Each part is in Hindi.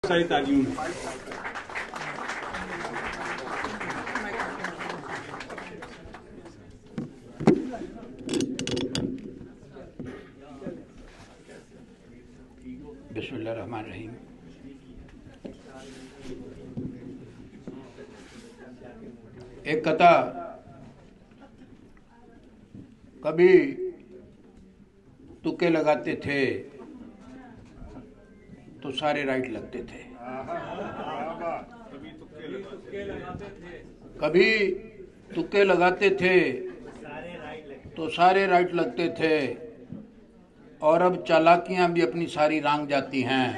सारी तालियों में बिस्मिल्लाहिर्रहमानिर्रहीम। एक कथा, कभी तुक्के लगाते थे तो सारे राइट लगते थे, कभी तुक्के लगाते थे तो सारे राइट लगते थे, और अब चालाकियां भी अपनी सारी रांग जाती हैं।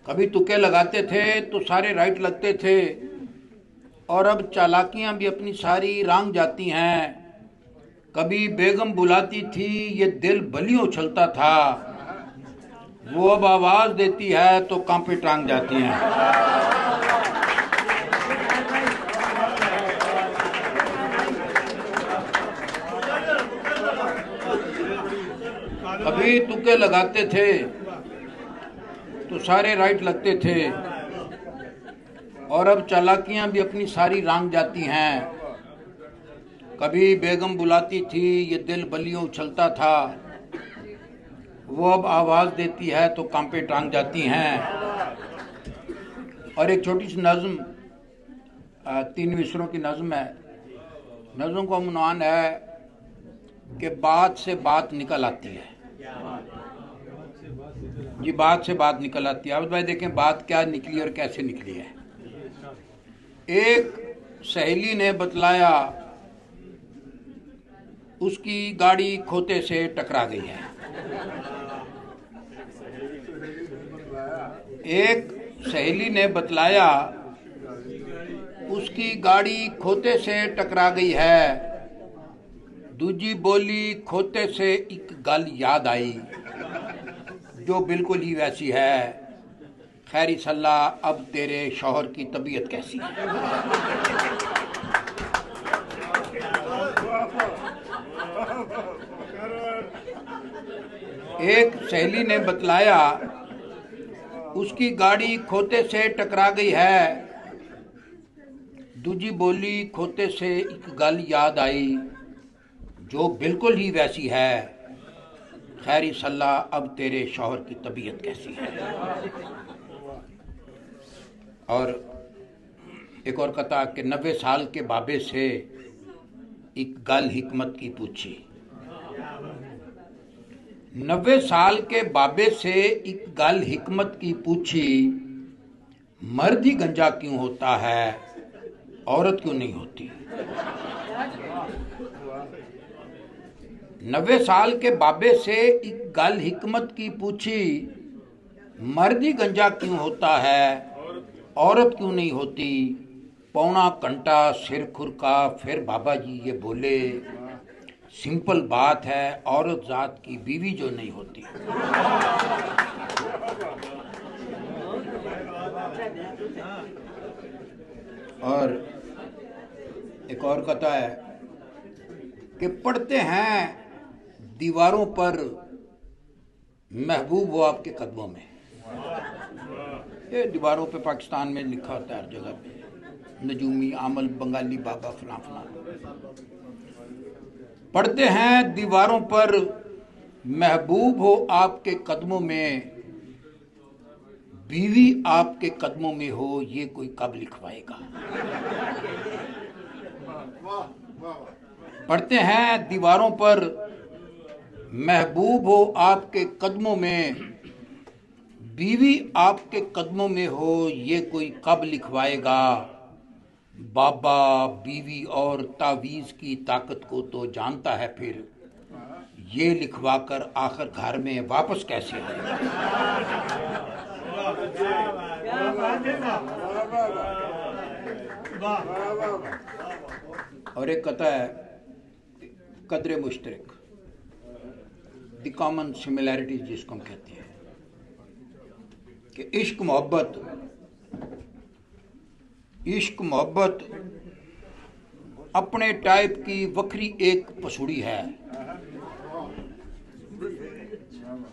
कभी तुक्के लगाते थे तो सारे राइट लगते थे, और अब चालाकियां भी अपनी सारी रांग जाती हैं। कभी बेगम बुलाती थी ये दिल बलियों उछलता था, वो अब आवाज देती है तो कांपे टांग जाती हैं। कभी तुक्के लगाते थे तो सारे राइट लगते थे, और अब चालाकियां भी अपनी सारी रांग जाती हैं। कभी बेगम बुलाती थी ये दिल बलियों उछलता था, वो अब आवाज देती है तो कांपे टांग जाती हैं। और एक छोटी सी नज्म, 3 मिसरों की नज्म है। नज्म का उन्वान है कि बात से बात निकल आती है। जी, बात से बात निकल आती है। अब भाई देखें बात क्या निकली और कैसे निकली है। एक सहेली ने बतलाया उसकी गाड़ी खोते से टकरा गई है। एक सहेली ने बतलाया उसकी गाड़ी खोते से टकरा गई है। दूजी बोली खोते से एक गल याद आई, जो बिल्कुल ही वैसी है। खैरी सल्ला अब तेरे शौहर की तबीयत कैसी है। एक सहेली ने बतलाया उसकी गाड़ी खोते से टकरा गई है। दूजी बोली खोते से एक गल याद आई, जो बिल्कुल ही वैसी है। खैरी सल्ला अब तेरे शौहर की तबीयत कैसी है। और एक और कथा कि 90 साल के बाबे से एक गल हिकमत की पूछी। 90 साल के बाबे से एक गल हिकमत की पूछी, मर्द ही गंजा क्यों होता है, औरत क्यों नहीं होती। 90 साल के बाबे से एक गल हिकमत की पूछी, मर्द ही गंजा क्यों होता है, औरत क्यों नहीं होती। पौना घंटा सिर खुरका, फिर बाबा जी ये बोले, सिंपल बात है औरत जात की बीवी जो नहीं होती। और एक और कथा है कि पढ़ते हैं दीवारों पर महबूब वो आपके कदमों में। ये दीवारों पे पाकिस्तान में लिखा होता है हर जगह पे, नजूमी आमल बंगाली बाबा फलां फलां। पढ़ते हैं दीवारों पर महबूब हो आपके कदमों में, बीवी आपके कदमों में हो ये कोई कब लिखवाएगा। पढ़ते हैं दीवारों पर महबूब हो आपके कदमों में, बीवी आपके कदमों में हो ये कोई कब लिखवाएगा। बाबा बीवी और तावीज़ की ताकत को तो जानता है, फिर ये लिखवाकर आखिर घर में वापस कैसे आएगा। और एक कथा है कदरे मुश्तरक, द कॉमन सिमिलैरिटीज जिसको हम कहते हैं, कि इश्क मोहब्बत अपने टाइप की वक्री एक पसुड़ी है।